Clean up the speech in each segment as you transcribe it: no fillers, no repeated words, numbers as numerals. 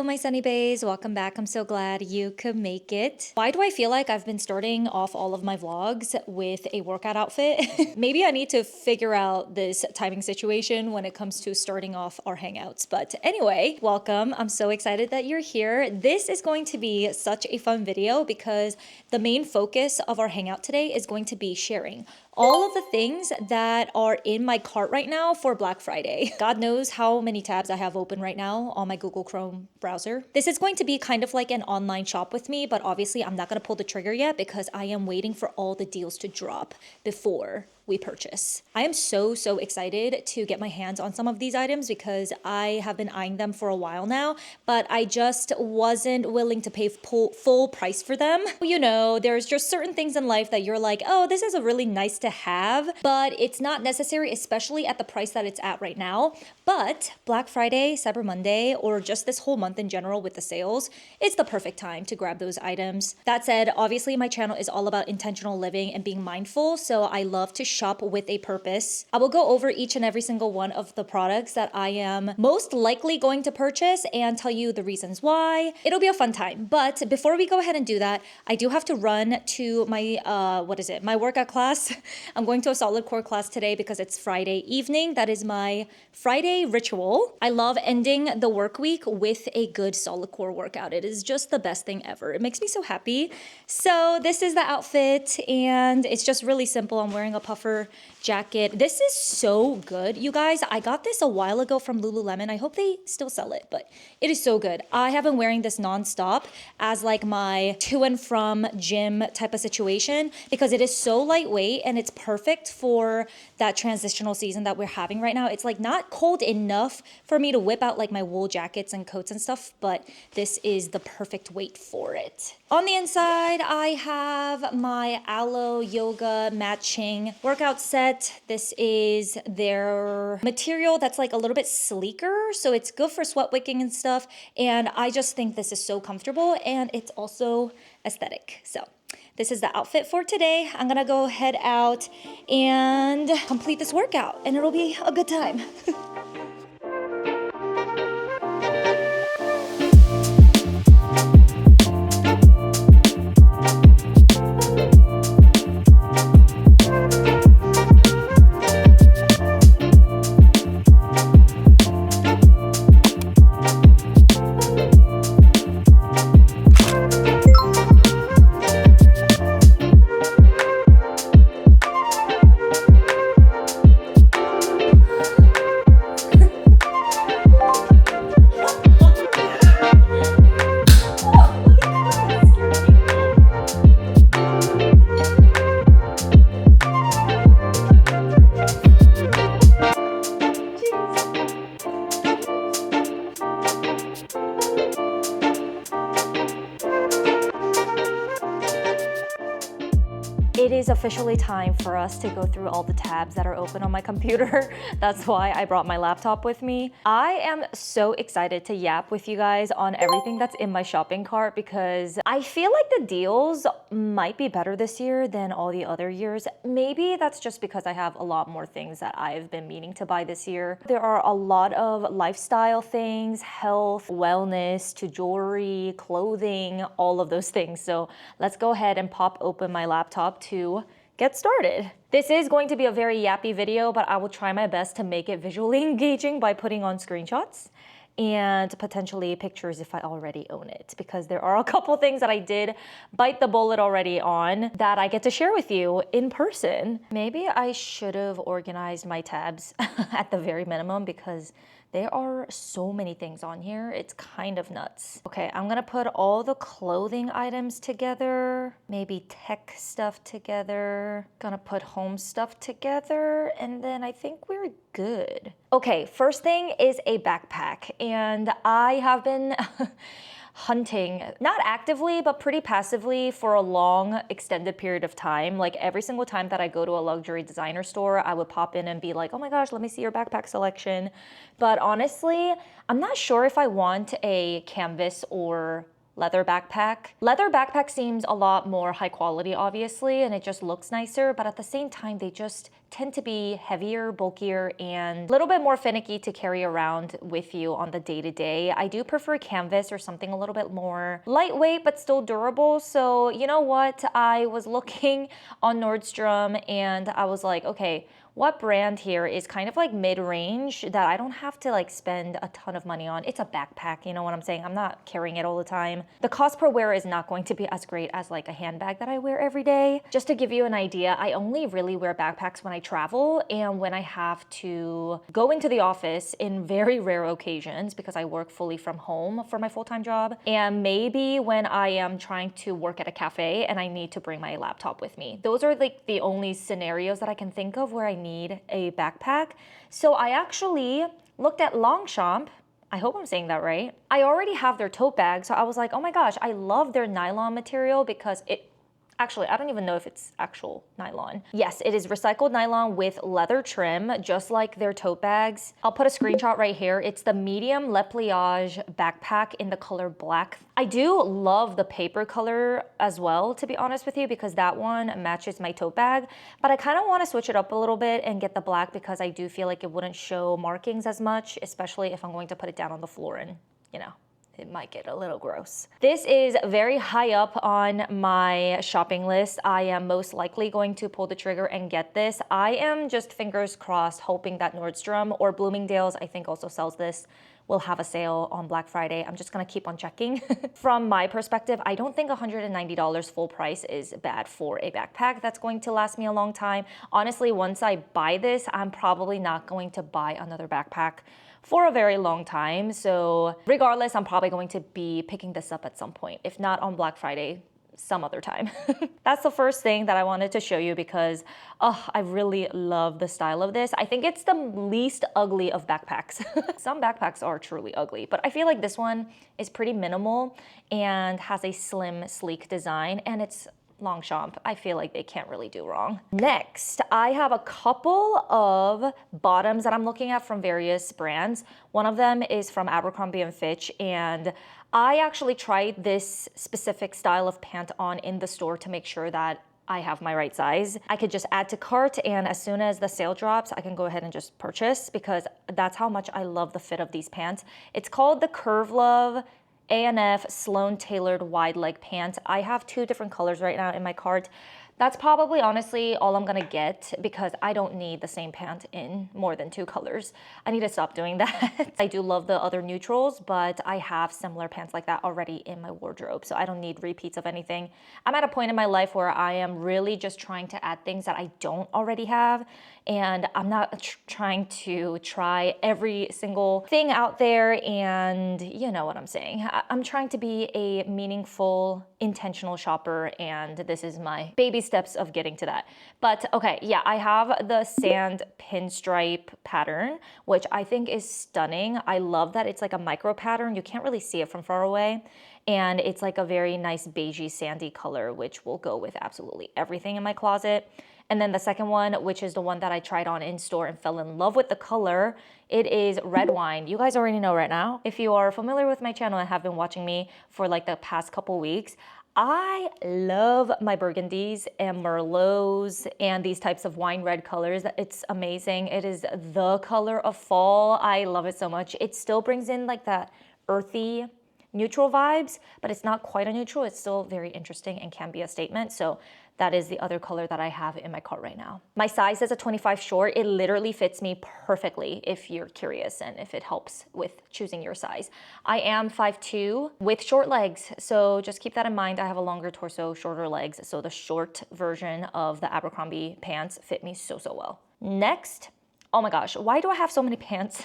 Hello, my Sunny Bays. Welcome back. I'm so glad you could make it. Why do I feel like I've been starting off all of my vlogs with a workout outfit? Maybe I need to figure out this timing situation when it comes to starting off our hangouts. But anyway, welcome. I'm so excited that you're here. This is going to be such a fun video because the main focus of our hangout today is going to be sharing all of the things that are in my cart right now for Black Friday. God knows how many tabs I have open right now on my Google Chrome browser. This is going to be kind of like an online shop with me, but obviously I'm not gonna pull the trigger yet because I am waiting for all the deals to drop before we purchase. I am so excited to get my hands on some of these items because I have been eyeing them for a while now, but I just wasn't willing to pay full price for them. You know, there's just certain things in life that you're like, oh, this is a really nice to have, but it's not necessary, especially at the price that it's at right now. But Black Friday, Cyber Monday, or just this whole month in general with the sales, it's the perfect time to grab those items. That said, obviously my channel is all about intentional living and being mindful, so I love to shop with a purpose. I will go over each and every single one of the products that I am most likely going to purchase and tell you the reasons why. It'll be a fun time. But before we go ahead and do that, I do have to run to my, my workout class. I'm going to a solid core class today because it's Friday evening. That is my Friday ritual. I love ending the work week with a good solid core workout. It is just the best thing ever. It makes me so happy. So this is the outfit and it's just really simple. I'm wearing a puffer jacket. This is so good, you guys. I got this a while ago from Lululemon. I hope they still sell it, but it is so good. I have been wearing this nonstop as like my to and from gym type of situation because it is so lightweight and it's perfect for that transitional season that we're having right now. It's like not cold enough for me to whip out like my wool jackets and coats and stuff, but this is the perfect weight for it. On the inside, I have my Aloe Yoga matching workout set. This is their material that's like a little bit sleeker, so it's good for sweat wicking and stuff. And I just think this is so comfortable and it's also aesthetic. So this is the outfit for today. I'm gonna go head out and complete this workout and it'll be a good time. It is officially time for us to go through all the tabs that are open on my computer. That's why I brought my laptop with me. I am so excited to yap with you guys on everything that's in my shopping cart because I feel like the deals might be better this year than all the other years. Maybe that's just because I have a lot more things that I've been meaning to buy this year. There are a lot of lifestyle things, health, wellness, to jewelry, clothing, all of those things. So let's go ahead and pop open my laptop to get started. This is going to be a very yappy video, but I will try my best to make it visually engaging by putting on screenshots and potentially pictures if I already own it, because there are a couple things that I did bite the bullet already on that I get to share with you in person. Maybe I should have organized my tabs at the very minimum because there are so many things on here. It's kind of nuts. Okay, I'm gonna put all the clothing items together, maybe tech stuff together, gonna put home stuff together, and then I think we're good. Okay, first thing is a backpack, and I have been hunting, not actively, but pretty passively for a long extended period of time. Like every single time that I go to a luxury designer store, I would pop in and be like, oh my gosh, let me see your backpack selection. But honestly, I'm not sure if I want a canvas or leather backpack. Leather backpack seems a lot more high quality, obviously, and it just looks nicer, but at the same time, they just tend to be heavier, bulkier, and a little bit more finicky to carry around with you on the day-to-day. I do prefer canvas or something a little bit more lightweight, but still durable. So you know what? I was looking on Nordstrom and I was like, okay, what brand here is kind of like mid-range that I don't have to like spend a ton of money on? It's a backpack, you know what I'm saying? I'm not carrying it all the time. The cost per wear is not going to be as great as like a handbag that I wear every day. Just to give you an idea, I only really wear backpacks when I travel and when I have to go into the office in very rare occasions because I work fully from home for my full-time job. And maybe when I am trying to work at a cafe and I need to bring my laptop with me. Those are like the only scenarios that I can think of where I need a backpack. So I actually looked at Longchamp. I hope I'm saying that right. I already have their tote bag, so I was like, oh my gosh, I love their nylon material because actually, I don't even know if it's actual nylon. Yes, it is recycled nylon with leather trim, just like their tote bags. I'll put a screenshot right here. It's the medium Le Pliage backpack in the color black. I do love the paper color as well, to be honest with you, because that one matches my tote bag. But I kind of want to switch it up a little bit and get the black because I do feel like it wouldn't show markings as much, especially if I'm going to put it down on the floor and, you know, it might get a little gross. This is very high up on my shopping list. I am most likely going to pull the trigger and get this. I am just fingers crossed hoping that Nordstrom or Bloomingdale's, I think also sells this, will have a sale on Black Friday. I'm just gonna keep on checking. From my perspective, I don't think $190 full price is bad for a backpack that's going to last me a long time. Honestly, once I buy this, I'm probably not going to buy another backpack for a very long time. So regardless, I'm probably going to be picking this up at some point. If not on Black Friday, some other time. That's the first thing that I wanted to show you because I really love the style of this. I think it's the least ugly of backpacks. Some backpacks are truly ugly, but I feel like this one is pretty minimal and has a slim, sleek design, and it's Longchamp. I feel like they can't really do wrong. Next, I have a couple of bottoms that I'm looking at from various brands. One of them is from Abercrombie & Fitch, and I actually tried this specific style of pant on in the store to make sure that I have my right size. I could just add to cart, and as soon as the sale drops, I can go ahead and just purchase because that's how much I love the fit of these pants. It's called the Curve Love A&F Sloan Tailored Wide Leg Pant. I have two different colors right now in my cart. That's probably honestly all I'm gonna get because I don't need the same pant in more than two colors. I need to stop doing that. I do love the other neutrals, but I have similar pants like that already in my wardrobe, so I don't need repeats of anything. I'm at a point in my life where I am really just trying to add things that I don't already have, and I'm not trying to try every single thing out there, and you know what I'm saying. I'm trying to be a meaningful, intentional shopper, and this is my baby steps of getting to that. But okay, yeah, I have the sand pinstripe pattern, which I think is stunning. I love that it's like a micro pattern. You can't really see it from far away. And it's like a very nice beigey sandy color, which will go with absolutely everything in my closet. And then the second one, which is the one that I tried on in store and fell in love with the color, it is red wine. You guys already know right now. If you are familiar with my channel and have been watching me for like the past couple weeks, I love my burgundies and merlots and these types of wine red colors. It's amazing. It is the color of fall. I love it so much. It still brings in like that earthy, neutral vibes, but it's not quite a neutral. It's still very interesting and can be a statement. So that is the other color that I have in my cart right now. My size is a 25 short. It literally fits me perfectly if you're curious and if it helps with choosing your size. I am 5'2" with short legs, so just keep that in mind. I have a longer torso, shorter legs, so the short version of the Abercrombie pants fit me so, so well. Next, oh my gosh, why do I have so many pants?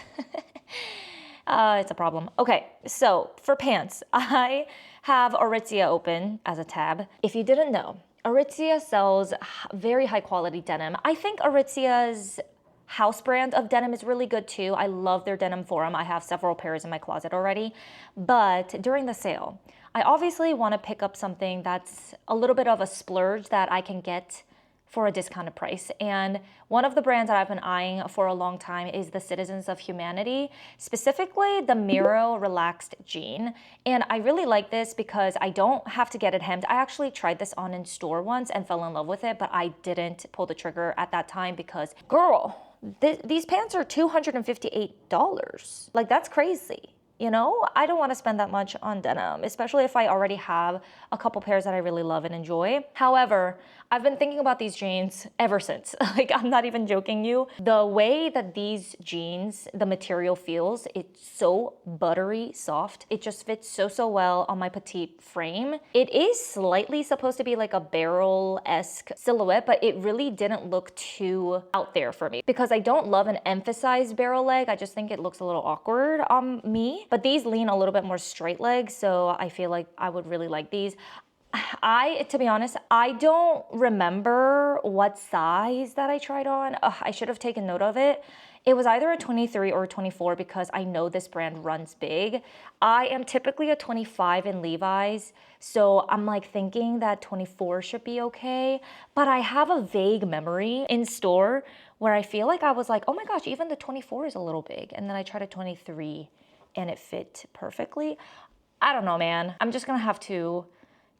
It's a problem. Okay, so for pants, I have Aritzia open as a tab. If you didn't know, Aritzia sells very high quality denim. I think Aritzia's house brand of denim is really good too. I love their denim forum. I have several pairs in my closet already. But during the sale, I obviously want to pick up something that's a little bit of a splurge that I can get for a discounted price. And one of the brands that I've been eyeing for a long time is the Citizens of Humanity, specifically the Miro Relaxed Jean. And I really like this because I don't have to get it hemmed. I actually tried this on in store once and fell in love with it, but I didn't pull the trigger at that time because, girl, these pants are $258. Like, that's crazy. You know, I don't want to spend that much on denim, especially if I already have a couple pairs that I really love and enjoy. However, I've been thinking about these jeans ever since. Like, I'm not even joking you. The way that these jeans, the material feels, it's so buttery soft. It just fits so well on my petite frame. It is slightly supposed to be like a barrel-esque silhouette, but it really didn't look too out there for me because I don't love an emphasized barrel leg. I just think it looks a little awkward on me. But these lean a little bit more straight leg, so I feel like I would really like these. To be honest, I don't remember what size that I tried on. I should have taken note of it. It was either a 23 or a 24 because I know this brand runs big. I am typically a 25 in Levi's, so I'm like thinking that 24 should be okay. But I have a vague memory in store where I feel like I was like, oh my gosh, even the 24 is a little big. And then I tried a 23 and it fit perfectly. I don't know, man. I'm just gonna have to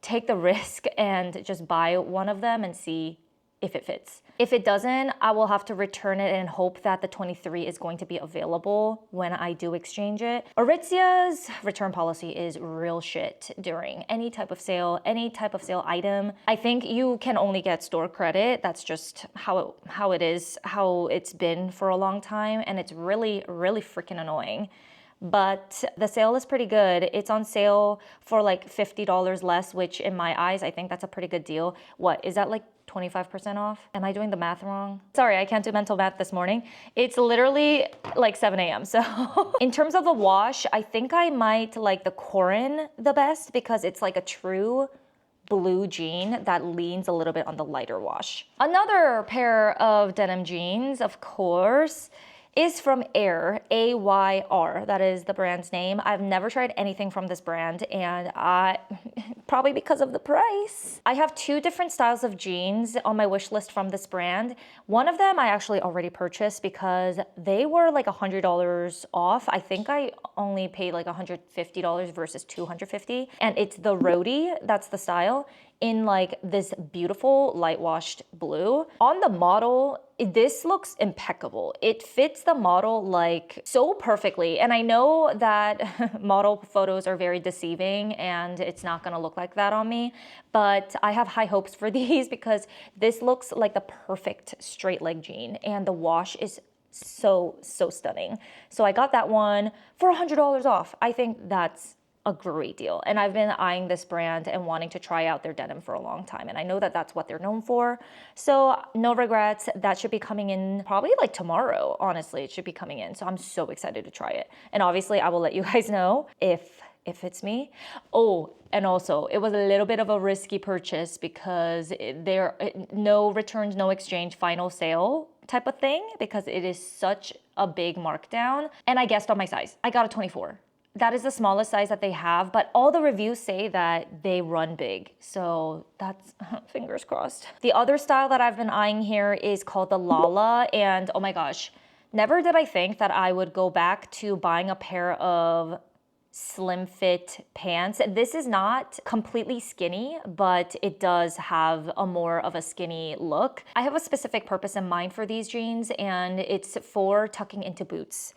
take the risk and just buy one of them and see if it fits. If it doesn't, I will have to return it and hope that the 23 is going to be available when I do exchange it. Aritzia's return policy is real shit during any type of sale item. I think you can only get store credit. That's just how it is, how it's been for a long time, and it's really freaking annoying. But the sale is pretty good. It's on sale for like $50 less, which in my eyes, I think that's a pretty good deal. What, is that like 25% off? Am I doing the math wrong? Sorry, I can't do mental math this morning. It's literally like 7 a.m. So in terms of the wash, I think I might like the Corin the best because it's like a true blue jean that leans a little bit on the lighter wash. Another pair of denim jeans, of course, is from Air, A-Y-R. That is the brand's name. I've never tried anything from this brand, and probably because of the price. I have two different styles of jeans on my wish list from this brand. One of them I actually already purchased because they were like $100 off. I think I only paid like $150 versus $250. And it's the Rhodey, that's the style, in like this beautiful light washed blue. On the model, this looks impeccable. It fits the model like so perfectly. And I know that model photos are very deceiving and it's not gonna look like that on me, but I have high hopes for these because this looks like the perfect straight leg jean and the wash is so stunning. So I got that one for $100 off. I think that's a great deal. And I've been eyeing this brand and wanting to try out their denim for a long time. And I know that that's what they're known for. So no regrets. That should be coming in probably like tomorrow. Honestly, it should be coming in. So I'm so excited to try it. And obviously I will let you guys know if it's me. Oh, and also it was a little bit of a risky purchase because no returns, no exchange, final sale type of thing because it is such a big markdown. And I guessed on my size. I got a 24. That is the smallest size that they have, but all the reviews say that they run big. So that's fingers crossed. The other style that I've been eyeing here is called the Lala. And oh my gosh, never did I think that I would go back to buying a pair of slim fit pants. This is not completely skinny, but it does have a more of a skinny look. I have a specific purpose in mind for these jeans and it's for tucking into boots.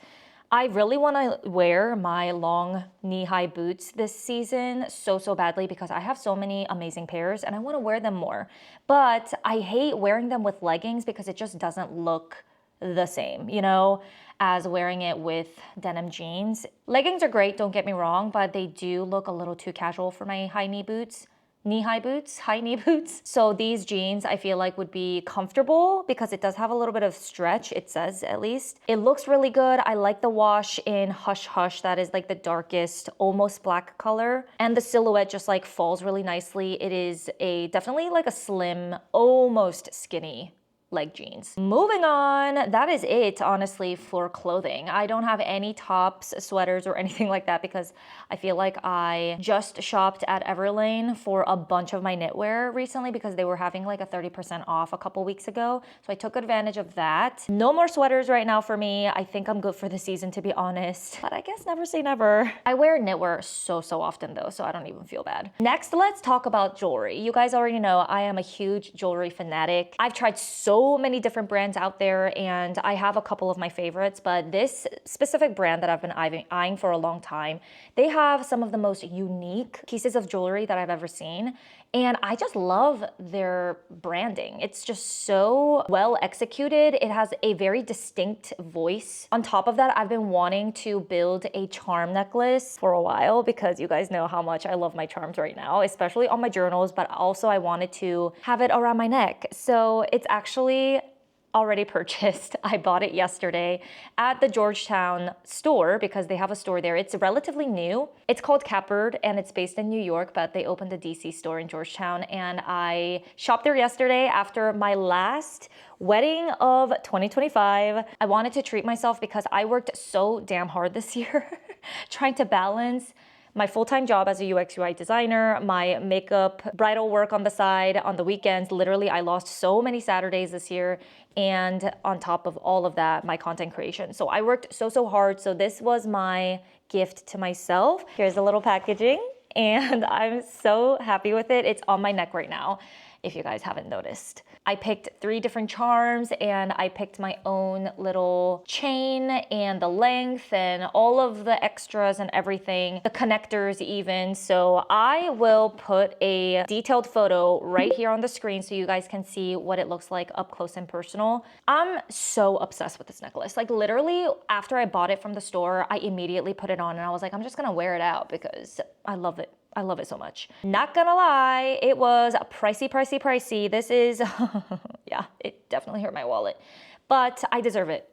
I really want to wear my long knee-high boots this season so badly because I have so many amazing pairs and I want to wear them more. But I hate wearing them with leggings because it just doesn't look the same, you know, as wearing it with denim jeans. Leggings are great, don't get me wrong, but they do look a little too casual for my high knee boots. High knee boots. So these jeans I feel like would be comfortable because it does have a little bit of stretch, it says at least. It looks really good. I like the wash in Hush Hush. That is like the darkest, almost black color. And the silhouette just like falls really nicely. It is definitely like a slim, almost skinny leg jeans. Moving on, that is it, honestly, for clothing. I don't have any tops, sweaters, or anything like that because I feel like I just shopped at Everlane for a bunch of my knitwear recently because they were having like a 30% off a couple weeks ago. So I took advantage of that. No more sweaters right now for me. I think I'm good for the season, to be honest. But I guess never say never. I wear knitwear so often though, so I don't even feel bad. Next, let's talk about jewelry. You guys already know I am a huge jewelry fanatic. I've tried so many different brands out there and I have a couple of my favorites, but this specific brand that I've been eyeing for a long time, they have some of the most unique pieces of jewelry that I've ever seen. And I just love their branding. It's just so well executed. It has a very distinct voice. On top of that, I've been wanting to build a charm necklace for a while because you guys know how much I love my charms right now, especially on my journals, but also I wanted to have it around my neck. So it's actually already purchased. I bought it yesterday at the Georgetown store because they have a store there. It's relatively new. It's called Capbird and it's based in New York, but they opened a DC store in Georgetown and I shopped there yesterday after my last wedding of 2025. I wanted to treat myself because I worked so damn hard this year trying to balance my full-time job as a UX UI designer, my makeup, bridal work on the side, on the weekends. Literally, I lost so many Saturdays this year. And on top of all of that, my content creation. So I worked so hard. So this was my gift to myself. Here's a little packaging and I'm so happy with it. It's on my neck right now, if you guys haven't noticed. I picked 3 different charms and I picked my own little chain and the length and all of the extras and everything, the connectors even. So I will put a detailed photo right here on the screen so you guys can see what it looks like up close and personal. I'm so obsessed with this necklace. Like literally after I bought it from the store, I immediately put it on and I was like, I'm just gonna wear it out because I love it. I love it so much. Not gonna lie, it was pricey. This is, yeah, it definitely hurt my wallet. But I deserve it.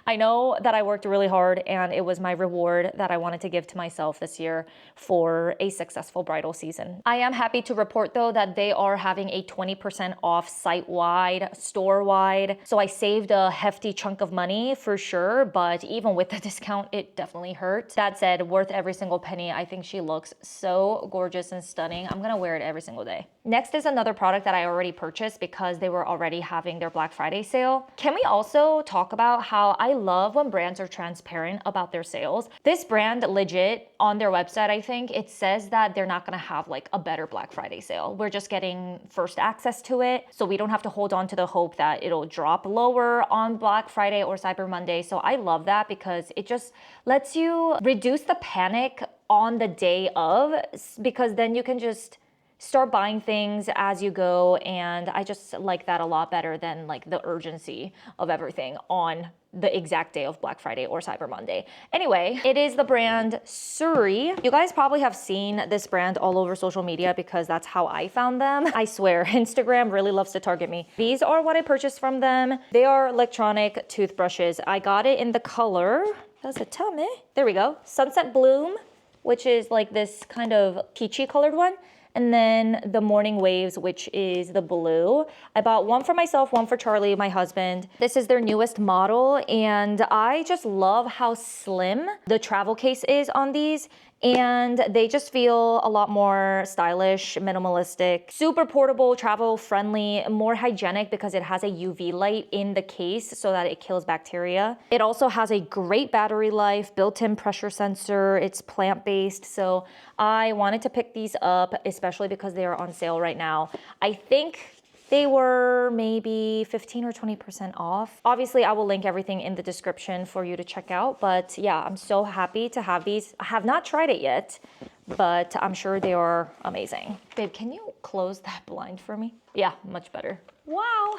I know that I worked really hard and it was my reward that I wanted to give to myself this year for a successful bridal season. I am happy to report though that they are having a 20% off site-wide, store-wide. So I saved a hefty chunk of money for sure, but even with the discount, it definitely hurt. That said, worth every single penny. I think she looks so gorgeous and stunning. I'm gonna wear it every single day. Next is another product that I already purchased because they were already having their Black Friday sale. Can we also talk about how I love when brands are transparent about their sales? This brand legit on their website, I think it says that they're not gonna have like a better Black Friday sale. We're just getting first access to it. So we don't have to hold on to the hope that it'll drop lower on Black Friday or Cyber Monday. So I love that because it just lets you reduce the panic on the day of, because then you can just start buying things as you go. And I just like that a lot better than like the urgency of everything on the exact day of Black Friday or Cyber Monday. Anyway, it is the brand Suri. You guys probably have seen this brand all over social media because that's how I found them. I swear, Instagram really loves to target me. These are what I purchased from them. They are electronic toothbrushes. I got it in the color, does it tell me? There we go, Sunset Bloom, which is like this kind of peachy colored one. And then the Morning Waves, which is the blue. I bought one for myself, one for Charlie, my husband. This is their newest model, and I just love how slim the travel case is on these. And they just feel a lot more stylish, minimalistic, super portable, travel friendly, more hygienic because it has a UV light in the case so that it kills bacteria. It also has a great battery life, built-in pressure sensor. It's plant-based. So I wanted to pick these up, especially because they are on sale right now. I think they were maybe 15 or 20% off. Obviously, I will link everything in the description for you to check out. But yeah, I'm so happy to have these. I have not tried it yet, but I'm sure they are amazing. Babe, can you close that blind for me? Yeah, much better. Wow.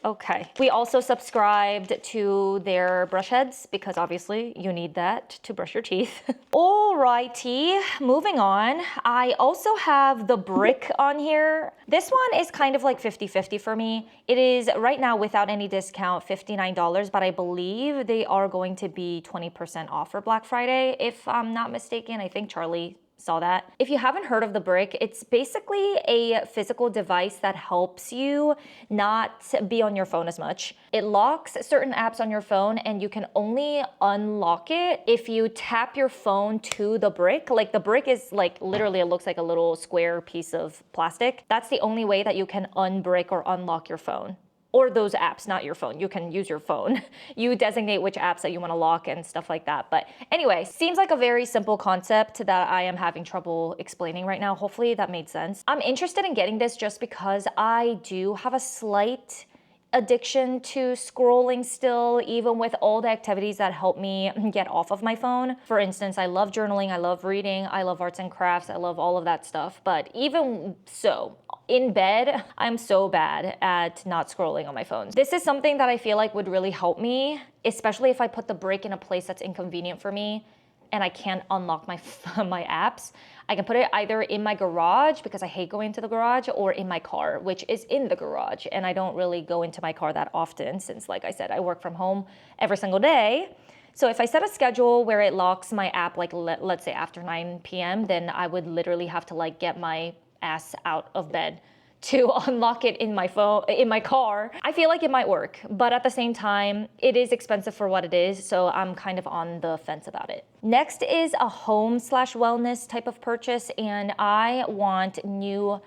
Okay. We also subscribed to their brush heads because obviously you need that to brush your teeth. Alrighty, moving on. I also have the brick on here. This one is kind of like 50-50 for me. It is right now without any discount, $59, but I believe they are going to be 20% off for Black Friday. If I'm not mistaken, I think Charlie saw that. If you haven't heard of the Brick, it's basically a physical device that helps you not be on your phone as much. It locks certain apps on your phone and you can only unlock it if you tap your phone to the Brick. Like the Brick is like literally, it looks like a little square piece of plastic. That's the only way that you can unbrick or unlock your phone. Or those apps, not your phone. You can use your phone. You designate which apps that you want to lock and stuff like that. But anyway, seems like a very simple concept that I am having trouble explaining right now. Hopefully that made sense. I'm interested in getting this just because I do have a slight addiction to scrolling still, even with all the activities that help me get off of my phone. For instance, I love journaling, I love reading, I love arts and crafts, I love all of that stuff. But even so, in bed, I'm so bad at not scrolling on my phone. This is something that I feel like would really help me, especially if I put the Brick in a place that's inconvenient for me and I can't unlock my my apps. I can put it either in my garage because I hate going to the garage, or in my car, which is in the garage. And I don't really go into my car that often since, like I said, I work from home every single day. So if I set a schedule where it locks my app, like let's say after 9 p.m., then I would literally have to like get my ass out of bed to unlock it in my phone, in my car. I feel like it might work, but at the same time, it is expensive for what it is, so I'm kind of on the fence about it. Next is a home/wellness type of purchase, and I want new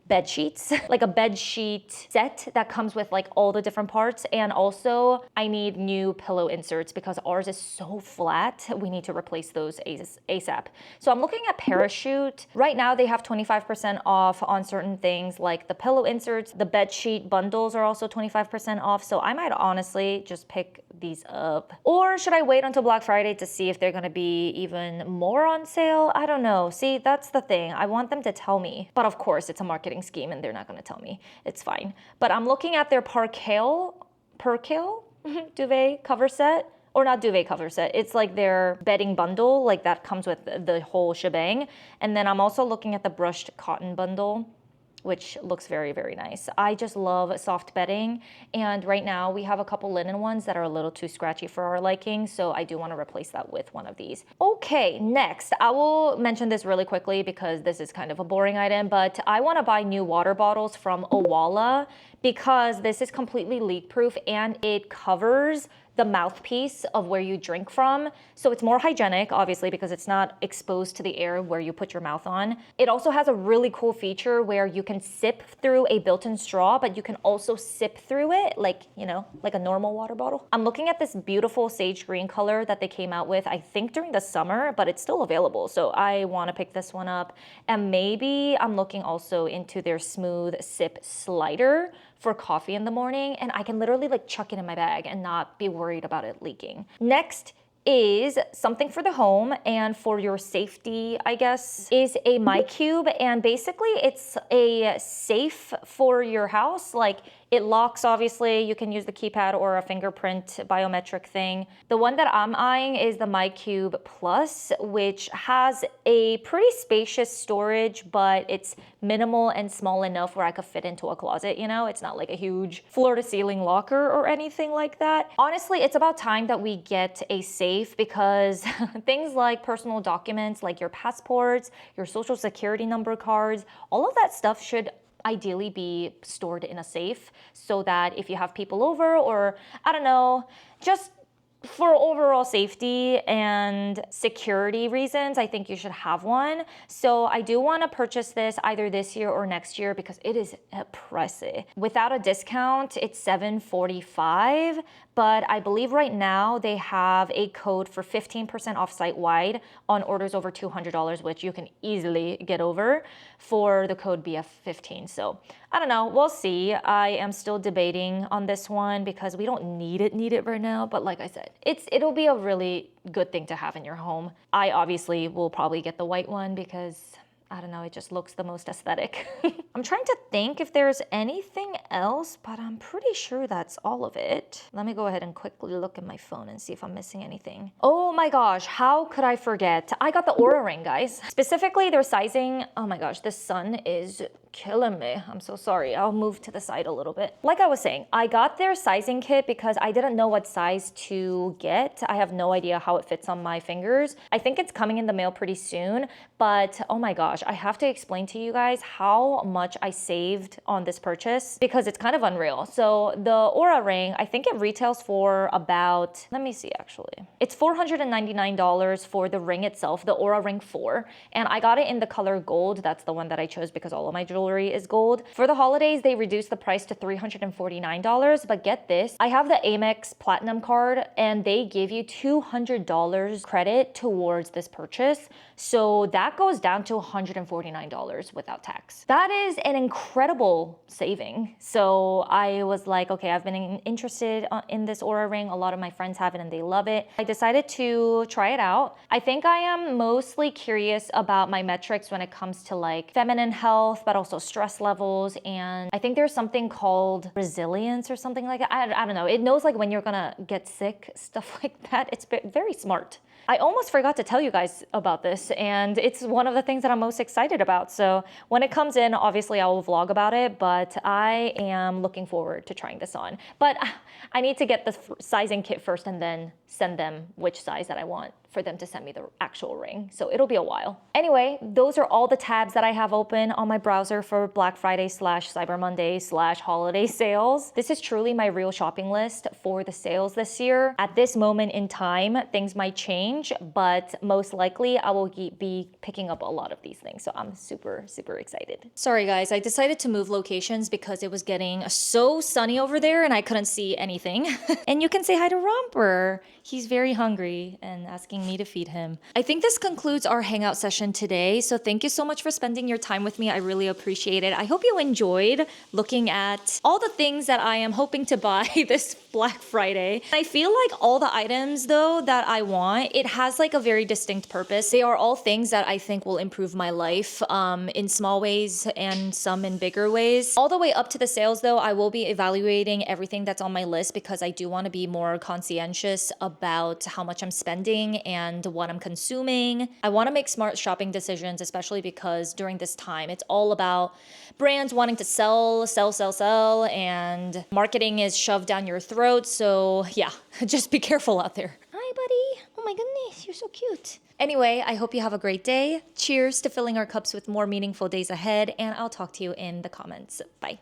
bed sheets, like a bed sheet set that comes with like all the different parts. And also I need new pillow inserts because ours is so flat. We need to replace those ASAP. So I'm looking at Parachute. Right now they have 25% off on certain things like the pillow inserts. The bed sheet bundles are also 25% off. So I might honestly just pick these up. Or should I wait until Black Friday to see if they're gonna be even more on sale? I don't know. See, that's the thing. I want them to tell me. But of course, it's a marketing scheme and they're not gonna tell me. It's fine. But I'm looking at their Percale duvet cover set. Or not duvet cover set. It's like their bedding bundle, like that comes with the whole shebang. And then I'm also looking at the brushed cotton bundle, which looks very, very nice. I just love soft bedding. And right now we have a couple linen ones that are a little too scratchy for our liking. So I do want to replace that with one of these. Okay, next, I will mention this really quickly because this is kind of a boring item, but I want to buy new water bottles from Owala because this is completely leak proof and it covers the mouthpiece of where you drink from. So it's more hygienic, obviously, because it's not exposed to the air where you put your mouth on. It also has a really cool feature where you can sip through a built-in straw, but you can also sip through it like, you know, like a normal water bottle. I'm looking at this beautiful sage green color that they came out with, I think during the summer, but it's still available. So I want to pick this one up. And maybe I'm looking also into their smooth sip slider for coffee in the morning, and I can literally like chuck it in my bag and not be worried about it leaking. Next is something for the home and for your safety, I guess, is a MyCube. And basically it's a safe for your house. Like it locks, obviously, you can use the keypad or a fingerprint biometric thing. The one that I'm eyeing is the MyCube Plus, which has a pretty spacious storage, but it's minimal and small enough where I could fit into a closet, you know? It's not like a huge floor to ceiling locker or anything like that. Honestly, it's about time that we get a safe because things like personal documents, like your passports, your social security number cards, all of that stuff should ideally be stored in a safe so that if you have people over or I don't know, just for overall safety and security reasons, I think you should have one. So I do want to purchase this either this year or next year because it is pricey. Without a discount, it's $745, but I believe right now they have a code for 15% off site-wide on orders over $200, which you can easily get over for the code BF15. So I don't know, we'll see. I am still debating on this one because we don't need it right now. But like I said, it'll be a really good thing to have in your home. I obviously will probably get the white one because I don't know, it just looks the most aesthetic. I'm trying to think if there's anything else, but I'm pretty sure that's all of it. Let me go ahead and quickly look at my phone and see if I'm missing anything. Oh my gosh, how could I forget? I got the Aura ring, guys. Specifically, their sizing. Oh my gosh, the sun is killing me. I'm so sorry. I'll move to the side a little bit. Like I was saying, I got their sizing kit because I didn't know what size to get. I have no idea how it fits on my fingers. I think it's coming in the mail pretty soon, but oh my gosh, I have to explain to you guys how much I saved on this purchase because it's kind of unreal. So the Aura ring, I think it retails for about, let me see actually. It's $499 for the ring itself, the Aura Ring 4, and I got it in the color gold. That's the one that I chose because all of my jewelry is gold. For the holidays, they reduced the price to $349, but get this, I have the Amex Platinum card and they give you $200 credit towards this purchase. So that goes down to $149 without tax. That is an incredible saving. So I was like, okay, I've been interested in this Aura ring. A lot of my friends have it and they love it. I decided to try it out. I think I am mostly curious about my metrics when it comes to like feminine health, but also stress levels. And I think there's something called resilience or something like that. I don't know. It knows like when you're gonna get sick, stuff like that. It's very smart. I almost forgot to tell you guys about this, and it's one of the things that I'm most excited about. So when it comes in, obviously I will vlog about it, but I am looking forward to trying this on. But I need to get the sizing kit first and then send them which size that I want for them to send me the actual ring. So it'll be a while. Anyway, those are all the tabs that I have open on my browser for Black Friday / Cyber Monday / holiday sales. This is truly my real shopping list for the sales this year. At this moment in time, things might change, but most likely I will be picking up a lot of these things. So I'm super, super excited. Sorry guys, I decided to move locations because it was getting so sunny over there and I couldn't see anything. And you can say hi to Romper. He's very hungry and asking me to feed him. I think this concludes our hangout session today. So thank you so much for spending your time with me. I really appreciate it. I hope you enjoyed looking at all the things that I am hoping to buy this Black Friday. I feel like all the items though that I want, it has like a very distinct purpose. They are all things that I think will improve my life in small ways and some in bigger ways. All the way up to the sales though, I will be evaluating everything that's on my list because I do want to be more conscientious about how much I'm spending and what I'm consuming. I want to make smart shopping decisions, especially because during this time, it's all about brands wanting to sell, and marketing is shoved down your throat. So yeah, just be careful out there. Hi, buddy. Oh my goodness, you're so cute. Anyway, I hope you have a great day. Cheers to filling our cups with more meaningful days ahead, and I'll talk to you in the comments. Bye.